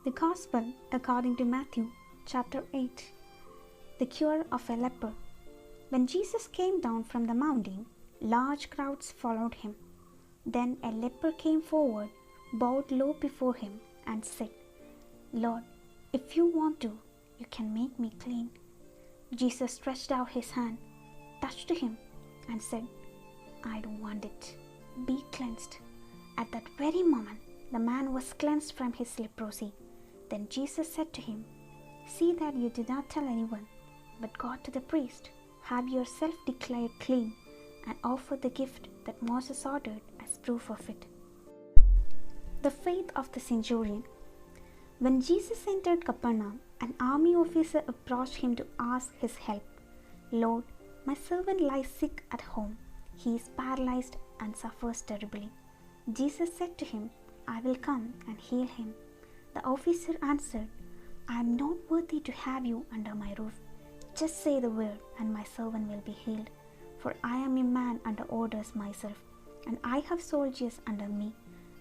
The Gospel according to Matthew chapter 8. The cure of a leper. When Jesus came down from the mountain, large crowds followed him. Then a leper came forward, bowed low before him, and said, "Lord, if you want to, you can make me clean." Jesus stretched out his hand, touched him, and said, "I don't want it. Be cleansed." At that very moment, the man was cleansed from his leprosy. Then Jesus said to him, "See that you do not tell anyone, but go to the priest, have yourself declared clean, and offer the gift that Moses ordered as proof of it." The faith of the centurion. When Jesus entered Capernaum, an army officer approached him to ask his help. "Lord, my servant lies sick at home. He is paralyzed and suffers terribly." Jesus said to him, "I will come and heal him." The officer answered, "I am not worthy to have you under my roof. Just say the word, and my servant will be healed. For I am a man under orders myself, and I have soldiers under me.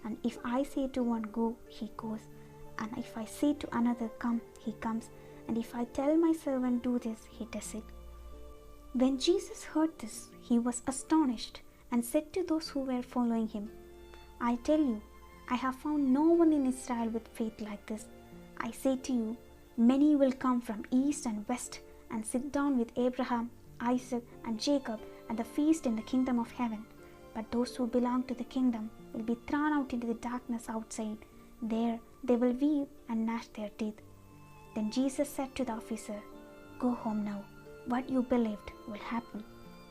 And if I say to one, 'Go,' he goes. And if I say to another, 'Come,' he comes. And if I tell my servant, 'Do this,' he does it." When Jesus heard this, he was astonished and said to those who were following him, "I tell you, I have found no one in Israel with faith like this. I say to you, many will come from east and west and sit down with Abraham, Isaac, and Jacob at the feast in the kingdom of heaven. But those who belong to the kingdom will be thrown out into the darkness outside. There they will weep and gnash their teeth." Then Jesus said to the officer, "Go home now. What you believed will happen."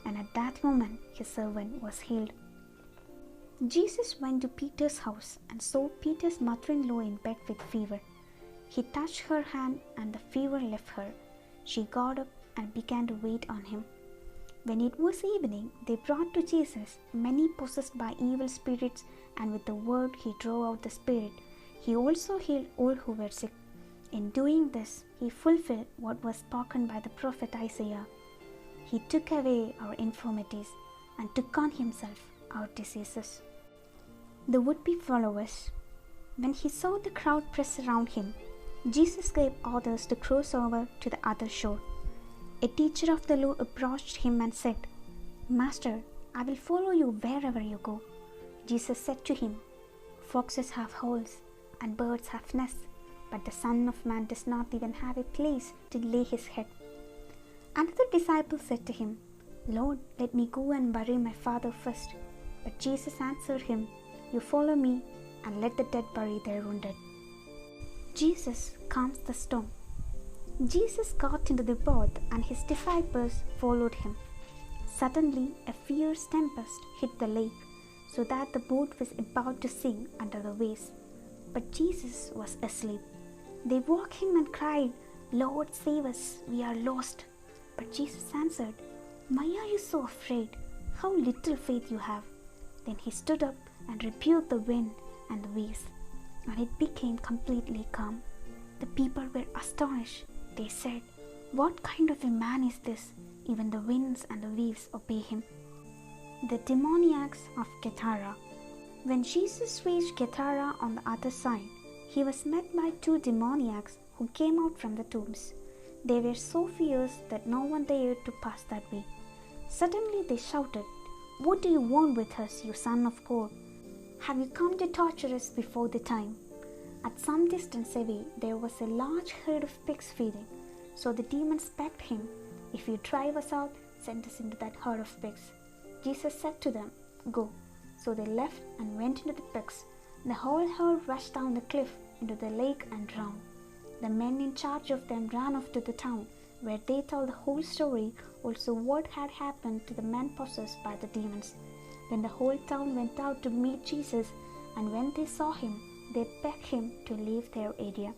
And at that moment his servant was healed. Jesus went to Peter's house and saw Peter's mother-in-law in bed with fever. He touched her hand and the fever left her. She got up and began to wait on him. When it was evening, they brought to Jesus many possessed by evil spirits, and with the word he drove out the spirit. He also healed all who were sick. In doing this, he fulfilled what was spoken by the prophet Isaiah. He took away our infirmities and took on himself our diseases. The would-be followers. When he saw the crowd press around him, Jesus gave orders to cross over to the other shore. A teacher of the law approached him and said, "Master, I will follow you wherever you go." Jesus said to him, "Foxes have holes and birds have nests, but the Son of Man does not even have a place to lay his head." Another disciple said to him, "Lord, let me go and bury my father first." But Jesus answered him, "You follow me and let the dead bury their own dead." Jesus calms the storm. Jesus got into the boat and his disciples followed him. Suddenly a fierce tempest hit the lake, so that the boat was about to sink under the waves. But Jesus was asleep. They woke him and cried, "Lord, save us, we are lost." But Jesus answered, "Why are you so afraid? How little faith you have." Then he stood up and rebuked the wind and the waves, and it became completely calm. The people were astonished. They said, "What kind of a man is this? Even the winds and the waves obey him." The demoniacs of Gadara. When Jesus reached Gadara on the other side, he was met by two demoniacs who came out from the tombs. They were so fierce that no one dared to pass that way. Suddenly they shouted, "What do you want with us, you son of God? Have you come to torture us before the time?" At some distance away there was a large herd of pigs feeding. So the demons begged him, "If you drive us out, send us into that herd of pigs." Jesus said to them, "Go." So they left and went into the pigs. The whole herd rushed down the cliff into the lake and drowned. The men in charge of them ran off to the town, where they told the whole story, also what had happened to the men possessed by the demons. Then the whole town went out to meet Jesus, and when they saw him, they begged him to leave their area.